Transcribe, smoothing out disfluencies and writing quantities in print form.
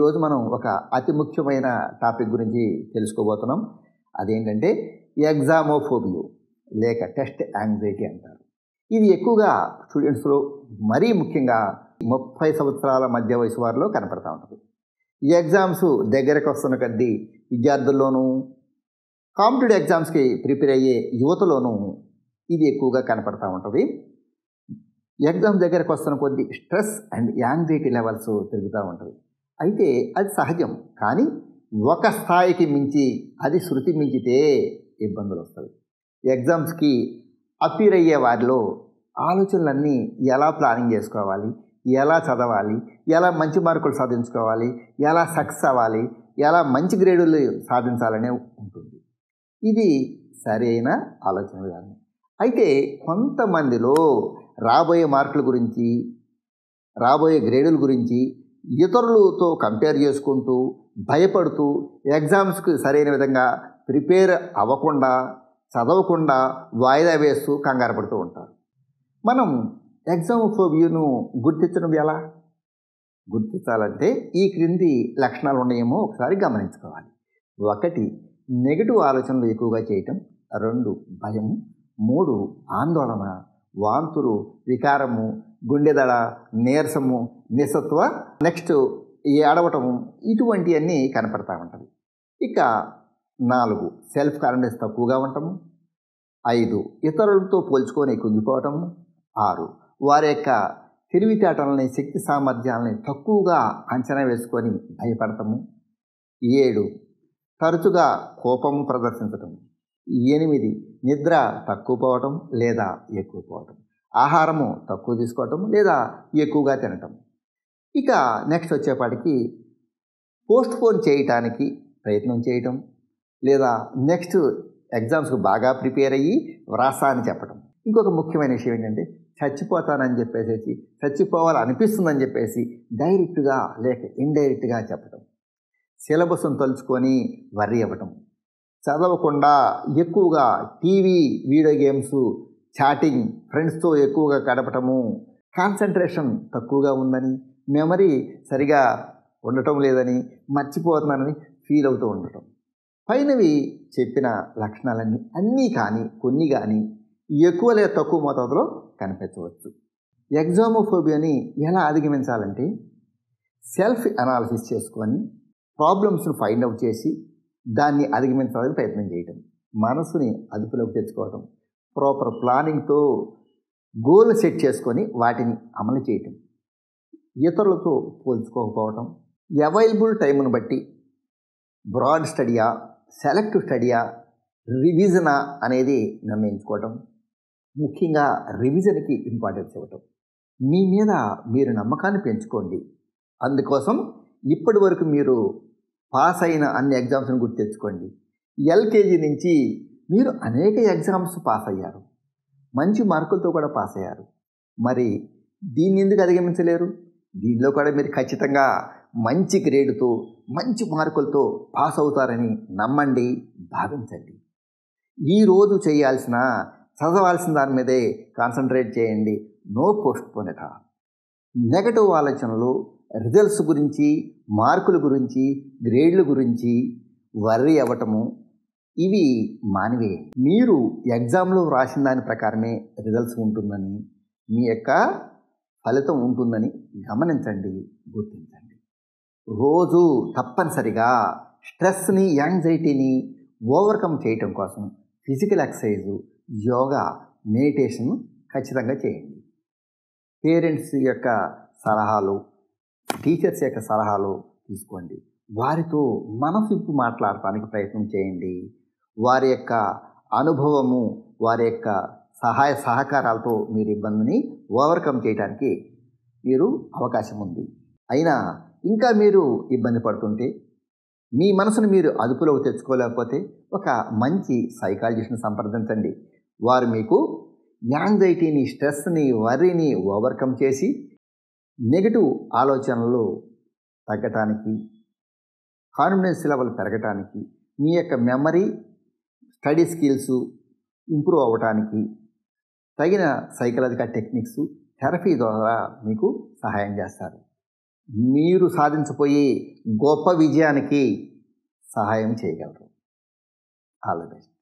ఈరోజు మనం ఒక అతి ముఖ్యమైన టాపిక్ గురించి తెలుసుకోబోతున్నాం. అదేంటంటే ఎగ్జామోఫోబియా లేక టెస్ట్ యాంగ్జైటీ అంటారు. ఇది ఎక్కువగా స్టూడెంట్స్లో మరీ ముఖ్యంగా 30 సంవత్సరాల మధ్య వయసు వారిలో కనపడతా ఉంటుంది. ఈ ఎగ్జామ్స్ దగ్గరకు వస్తున్న కొద్దీ విద్యార్థుల్లోనూ, కాంపిటేటివ్ ఎగ్జామ్స్కి ప్రిపేర్ అయ్యే యువతలోనూ ఇది ఎక్కువగా కనపడతా ఉంటుంది. ఎగ్జామ్ దగ్గరకు వస్తున్న కొద్దీ స్ట్రెస్ అండ్ యాంగ్జైటీ లెవెల్స్ పెరుగుతూ ఉంటుంది. అయితే అది సహజం, కానీ ఒక స్థాయికి మించి అది శృతి మించితే ఇబ్బందులు వస్తాయి. ఎగ్జామ్స్కి అపీర్ అయ్యే వారిలో ఆలోచనలన్నీ ఎలా ప్లానింగ్ చేసుకోవాలి, ఎలా చదవాలి, ఎలా మంచి మార్కులు సాధించుకోవాలి, ఎలా సక్సెస్ అవ్వాలి, ఎలా మంచి గ్రేడులు సాధించాలనే ఉంటుంది. ఇది సరైన ఆలోచన విధానం. అయితే కొంతమందిలో రాబోయే మార్కుల గురించి, రాబోయే గ్రేడుల గురించి ఇతరులతో కంపేర్ చేసుకుంటూ, భయపడుతూ, ఎగ్జామ్స్కి సరైన విధంగా ప్రిపేర్ అవ్వకుండా, చదవకుండా వాయిదా వేస్తూ కంగారు పడుతూ ఉంటారు. మనం ఎగ్జామోఫోబియాను గుర్తించడం ఎలా? గుర్తించాలంటే ఈ క్రింది లక్షణాలు ఉన్నాయేమో ఒకసారి గమనించుకోవాలి. 1, నెగిటివ్ ఆలోచనలు ఎక్కువగా చేయటం. 2, భయం. 3, ఆందోళన, వాంతులు, వికారము, గుండెదడ, నీరసము, నిస్సత్వ, నెక్స్ట్ ఏడవటము, ఇటువంటివన్నీ కనపడతా ఉంటుంది. ఇక 4, సెల్ఫ్ కాన్ఫిడెన్స్ తక్కువగా ఉండటము. 5, ఇతరులతో పోల్చుకొని కుంగిపోవటము. 6, వారి యొక్క తెలివితేటలని, శక్తి సామర్థ్యాలని తక్కువగా అంచనా వేసుకొని భయపడటము. 7, తరచుగా కోపము ప్రదర్శించటం. 8, నిద్ర తక్కువ పోవటం లేదా ఎక్కువ పోవటం. ఆహారము తక్కువ తీసుకోవటం లేదా ఎక్కువగా తినటం. ఇక నెక్స్ట్ వచ్చేపాటికి పోస్ట్పోన్ చేయటానికి ప్రయత్నం చేయటం, లేదా నెక్స్ట్ ఎగ్జామ్స్కి బాగా ప్రిపేర్ అయ్యి వ్రాసా అని చెప్పటం. ఇంకొక ముఖ్యమైన విషయం ఏంటంటే చచ్చిపోతానని చెప్పేసి, చచ్చిపోవాలనిపిస్తుందని చెప్పేసి డైరెక్ట్గా లేక ఇండైరెక్ట్గా చెప్పటం. సిలబస్ను తలుచుకొని వర్రీ అవ్వటం. చదవకుండా ఎక్కువగా టీవీ, వీడియో గేమ్స్, చాటింగ్, ఫ్రెండ్స్తో ఎక్కువగా గడపటము, కాన్సన్ట్రేషన్ తక్కువగా ఉందని, మెమరీ సరిగా ఉండటం లేదని, మర్చిపోతున్నానని ఫీల్ అవుతూ ఉండటం. పైనవి చెప్పిన లక్షణాలన్నీ అన్నీ కానీ కొన్ని కానీ ఎక్కువ లేదా తక్కువ మోతాదులో కనిపించవచ్చు. ఎగ్జామోఫోబియాని ఎలా అధిగమించాలంటే సెల్ఫ్ అనాలిసిస్ చేసుకొని ప్రాబ్లమ్స్ను ఫైండ్ అవుట్ చేసి దాన్ని అధిగమించాలని ప్రయత్నం చేయటం, మనసుని అదుపులోకి తెచ్చుకోవటం, ప్రాపర్ ప్లానింగ్తో గోల్ సెట్ చేసుకొని వాటిని అమలు చేయటం, ఇతరులతో పోల్చుకోకపోవటం, అవైలబుల్ టైంను బట్టి బ్రాడ్ స్టడీయా, సెలెక్టివ్ స్టడీయా, రివిజనా అనేది నిర్ణయించుకోవటం. ముఖ్యంగా రివిజన్కి ఇంపార్టెన్స్ ఇవ్వటం. మీ మీద మీరు నమ్మకాన్ని పెంచుకోండి. అందుకోసం ఇప్పటి వరకు మీరు పాస్ అయిన అన్ని ఎగ్జామ్స్ని గుర్తు తెచ్చుకోండి. ఎల్కేజీ నుంచి మీరు అనేక ఎగ్జామ్స్ పాస్ అయ్యారు, మంచి మార్కులతో కూడా పాస్ అయ్యారు. మరి దీన్ని ఎందుకు అధిగమించలేరు? దీనిలో కూడా మీరు ఖచ్చితంగా మంచి గ్రేడ్తో, మంచి మార్కులతో పాస్ అవుతారని నమ్మండి, భావించండి. ఈరోజు చేయాల్సిన, చదవాల్సిన దాని మీదే కాన్సన్ట్రేట్ చేయండి. No postpone at all. Negative ఆలోచనలు, రిజల్ట్స్ గురించి, మార్కుల గురించి, గ్రేడ్ల గురించి వర్రీ అవ్వటము, ఇవి మానివేయండి. మీరు ఎగ్జామ్లో రాసిన దాని ప్రకారమే రిజల్ట్స్ ఉంటుందని, మీ యొక్క ఫలితం ఉంటుందని గమనించండి, గుర్తించండి. రోజు తప్పనిసరిగా స్ట్రెస్ని, యాంగ్జైటీని ఓవర్కమ్ చేయటం కోసం ఫిజికల్ ఎక్సర్సైజు, యోగా, మెడిటేషన్ ఖచ్చితంగా చేయండి. పేరెంట్స్ యొక్క సలహాలు, టీచర్స్ యొక్క సలహాలు తీసుకోండి. వారితో మనసిప్పి మాట్లాడటానికి ప్రయత్నం చేయండి. వారి యొక్క అనుభవము, వారి యొక్క సహాయ సహకారాలతో మీరు ఇబ్బందిని ఓవర్కమ్ చేయడానికి మీరు అవకాశం ఉంది. అయినా ఇంకా మీరు ఇబ్బంది పడుతుంటే, మీ మనసును మీరు అదుపులోకి తెచ్చుకోలేకపోతే ఒక మంచి సైకాలజిస్ట్ని సంప్రదించండి. వారు మీకు యాంగ్జైటీని, స్ట్రెస్ని, వర్రీని ఓవర్కమ్ చేసి నెగిటివ్ ఆలోచనలు తగ్గటానికి, కాన్ఫిడెన్స్ లెవెల్ పెరగటానికి, మీ యొక్క మెమరీ, స్టడీ స్కిల్స్ ఇంప్రూవ్ అవ్వటానికి తగిన సైకలాజికల్ టెక్నిక్స్, థెరపీ ద్వారా మీకు సహాయం చేస్తారు. మీరు సాధించబోయే గొప్ప విజయానికి సహాయం చేయగలరు. All the best.